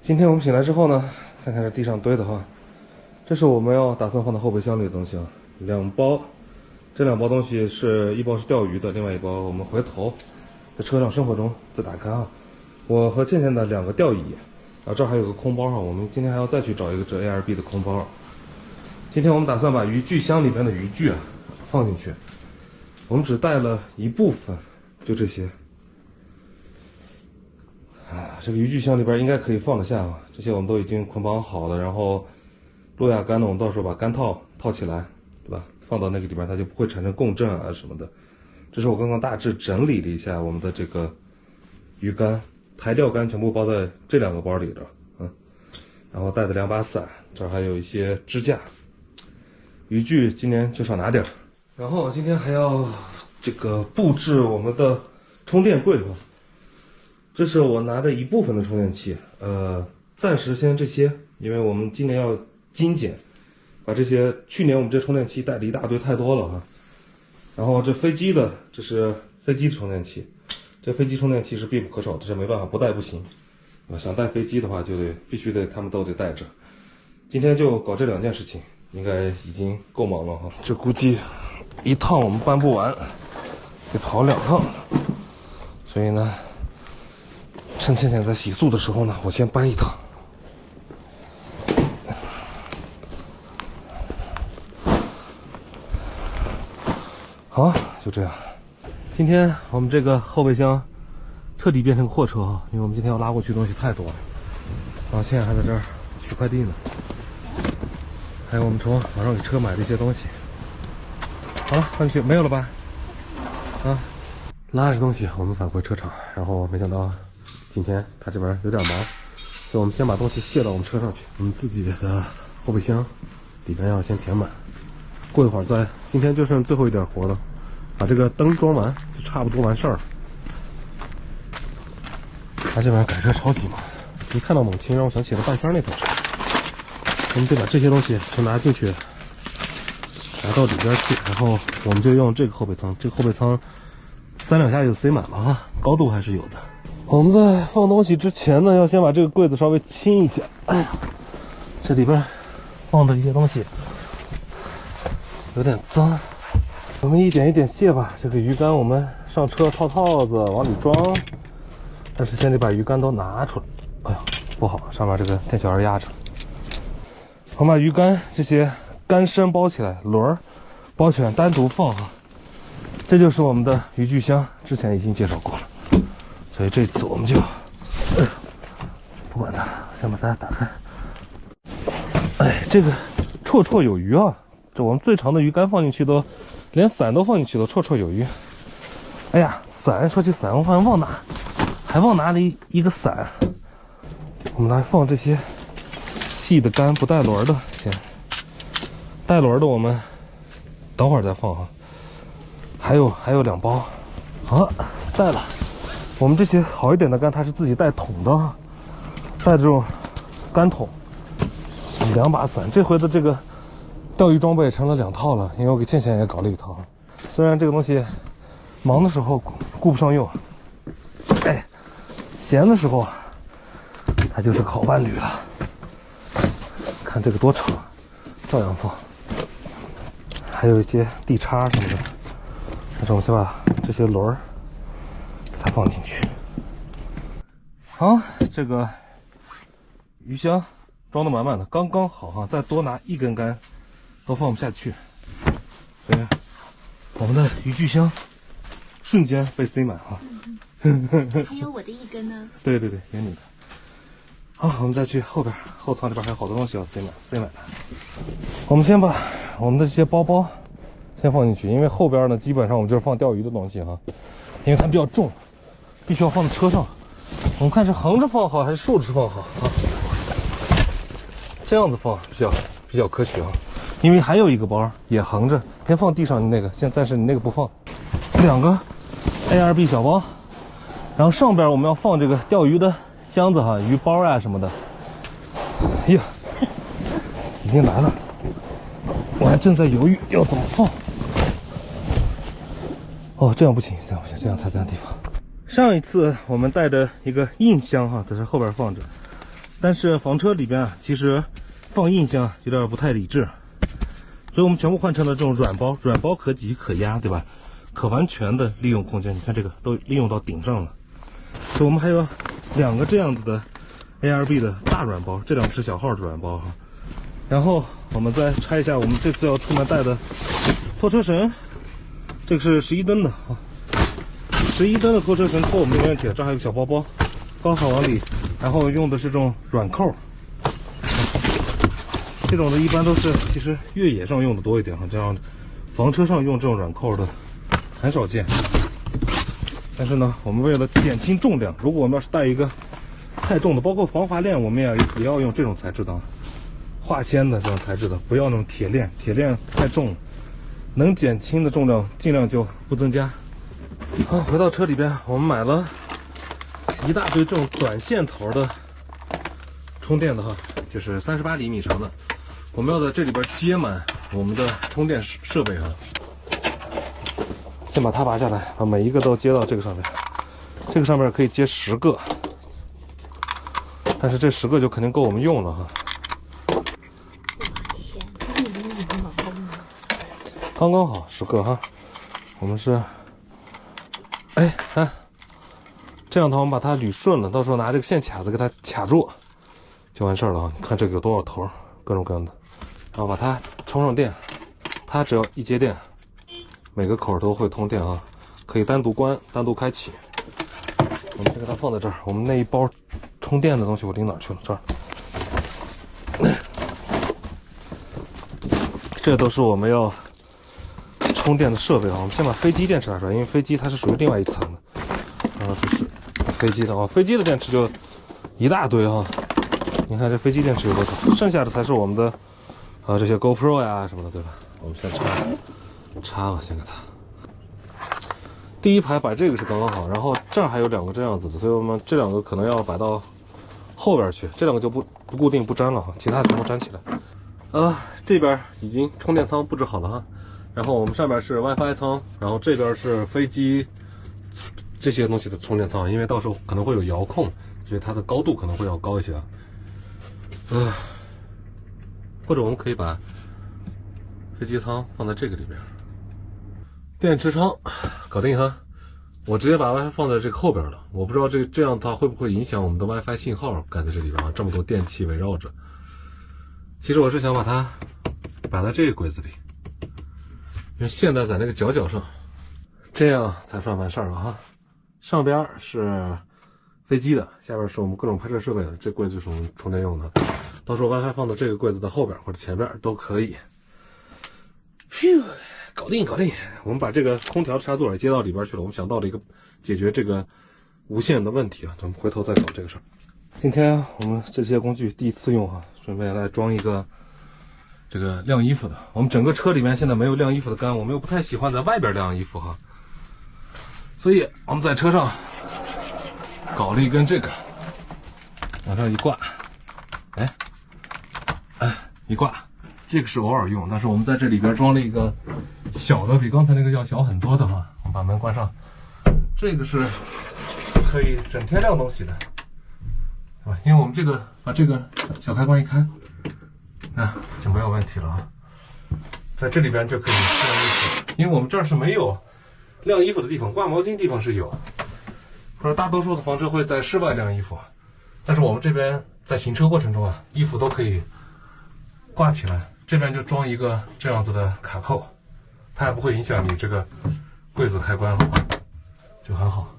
今天我们醒来之后呢，看看这地上堆的哈，这是我们要打算放到后备箱里的东西啊，2包，这2包东西一包是钓鱼的，另外一包我们回头在车上生活中再打开啊。我和倩倩的2个钓椅，然后这儿还有个空包哈，我们今天还要再去找一个这 ARB 的空包。今天我们打算把渔具箱里面的渔具放进去，我们只带了一部分，就这些。这个渔具箱里边应该可以放得下啊，这些我们都已经捆绑好了，然后路亚竿呢，我们到时候把竿套套起来，对吧？放到那个里边，它就不会产生共振啊什么的。这是我刚刚大致整理了一下我们的这个鱼竿、台钓竿，全部包在这2个包里的，然后带的2把伞，这儿还有一些支架。渔具今年就少拿点，然后今天还要这个布置我们的充电柜啊。这是我拿的一部分的充电器，暂时先这些，因为我们今年要精简，把这些去年我们这充电器带的一大堆太多了然后这飞机的，这是飞机充电器，这飞机充电器是必不可少，这是没办法不带不行，想带飞机的话就必须他们都得带着。今天就搞这2件事情，应该已经够忙了这估计一趟我们搬不完，得跑2趟，所以呢。趁倩倩在洗漱的时候呢，我先搬一趟。好，就这样。今天我们这个后备箱彻底变成货车因为我们今天要拉过去的东西太多了。然后倩倩还在这儿取快递呢，还有我们从网上给车买的一些东西。好了，搬去没有了吧？拉着东西我们返回车厂，然后没想到。今天他这边有点忙，所以我们先把东西卸到我们车上去。我们自己的后备箱里边要先填满，过一会儿今天就剩最后一点活了，把这个灯装完就差不多完事儿了。他这边改车超级忙，一看到猛禽让我想起了半箱那头车。我们得把这些东西全拿进去，拿到里边去，然后我们就用这个后备舱，这个后备舱3两下就塞满了高度还是有的。我们在放东西之前呢，要先把这个柜子稍微清一下。哎呀，这里边放的一些东西有点脏，我们一点一点卸吧。这个鱼竿我们上车套套子往里装，但是先得把鱼竿都拿出来。哎呀，不好，上面这个电小二压着。我们把鱼竿这些竿身包起来，轮包起来单独放这就是我们的渔具箱，之前已经介绍过了。所以这次我们就不管它，先把它打开。这个绰绰有余这我们最长的鱼竿放进去连伞都放进去都绰绰有余。哎呀，伞，说起伞我好像还忘拿了一个伞。我们来放这些细的竿，不带轮的先，带轮的我们等会儿再放还有2包，好，带了。我们这些好一点的竿，它是自己带桶的，带这种竿桶，2把伞。这回的这个钓鱼装备成了2套了，因为我给倩倩也搞了1套。虽然这个东西忙的时候顾不上用，闲的时候它就是个好伴侣了。看这个多长，照样放。还有一些地叉什么的，但是我们先把这些轮给它放进去。好，这个鱼箱装得满满的，刚刚好再多拿1根竿都放不下去，所以我们的渔具箱瞬间被塞满还有我的1根呢。对，有你的。好，我们再去后舱里边还有好多东西要塞满它。我们先把我们的这些包包先放进去，因为后边呢基本上我们就是放钓鱼的东西因为它比较重，必须要放在车上。我们看是横着放好还是竖着放好这样子放比较科学因为还有一个包也横着，先放地上你那个，暂时你那个不放。2个 ARB 小包，然后上边我们要放这个钓鱼的箱子鱼包什么的。呀，已经来了，我还正在犹豫要怎么放。这样不行，这样太占地方。上一次我们带的一个硬箱在这后边放着，但是房车里边啊，其实放硬箱有点不太理智，所以我们全部换成了这种软包，软包可挤可压，对吧？可完全的利用空间，你看这个都利用到顶上了。所以我们还有2个这样子的 ARB 的大软包，这2个是小号的软包哈。然后我们再拆一下我们这次要出门带的拖车绳，这个是11吨的啊，11吨的拖车绳拖我们没问题。这还有个小包包，刚好往里，然后用的是这种软扣，这种的一般都是其实越野上用的多一点哈，这样房车上用这种软扣的很少见。但是呢，我们为了减轻重量，如果我们要是带一个太重的，包括防滑链，我们也要用这种材质的，化纤的这种材质的，不要那种铁链，铁链太重了，能减轻的重量尽量就不增加。好，回到车里边，我们买了一大堆这种短线头的充电的哈，就是38厘米长的，我们要在这里边接满我们的充电设备哈。先把它拔下来，把每一个都接到这个上面，这个上面可以接10个，但是这10个就肯定够我们用了哈。刚刚好10个哈，我们是，哎，看，这样的话我们把它捋顺了，到时候拿这个线卡子给它卡住，就完事儿了啊。你看这个有多少头，各种各样的，然后把它充上电，它只要一接电，每个口都会通电啊，可以单独关、单独开启。我们先给它放在这儿，我们那一包充电的东西我拎哪去了？这儿，这都是我们要充电的设备啊。我们先把飞机电池拿出来，因为飞机它是属于另外一层的。然后这是飞机的啊，飞机的电池就一大堆啊。你看这飞机电池有多少？剩下的才是我们的这些 GoPro 呀什么的，对吧？我们先插吧，先给它。第一排摆这个是刚刚好，然后这儿还有2个这样子的，所以我们这2个可能要摆到后边去，这2个就不固定不粘了哈，其他全部粘起来。这边已经充电仓布置好了哈，然后我们上面是 WiFi 仓，然后这边是飞机这些东西的充电仓，因为到时候可能会有遥控，所以它的高度可能会要高一些啊。或者我们可以把飞机舱放在这个里边，电池仓搞定哈。我直接把 WiFi 放在这个后边了，我不知道这样它会不会影响我们的 WiFi 信号盖在这里边啊，这么多电器围绕着。其实我是想把它摆在这个柜子里，因为现在在那个角角上，这样才算完事儿了哈。上边是飞机的，下边是我们各种拍摄设备的，这柜子是我们充电用的，到时候 WiFi 放到这个柜子的后边或者前边都可以。咻，搞定。我们把这个空调插座也接到里边去了，我们想到了一个解决这个无线的问题啊，咱们回头再搞这个事儿。今天我们这些工具第一次用哈，顺便来装一个这个晾衣服的。我们整个车里面现在没有晾衣服的杆，我们又不太喜欢在外边晾衣服哈，所以我们在车上搞了一根这个，往上一挂，一挂。这个是偶尔用，但是我们在这里边装了一个小的，比刚才那个要小很多的哈。我们把门关上，这个是可以整天晾东西的，是吧？因为我们这个把这个小开关一开，就没有问题了啊。在这里边就可以晾衣服，因为我们这儿是没有晾衣服的地方，挂毛巾地方是有，或者大多数的房车会在室外晾衣服，但是我们这边在行车过程中衣服都可以挂起来。这边就装一个这样子的卡扣，它也不会影响你这个柜子开关，就很好。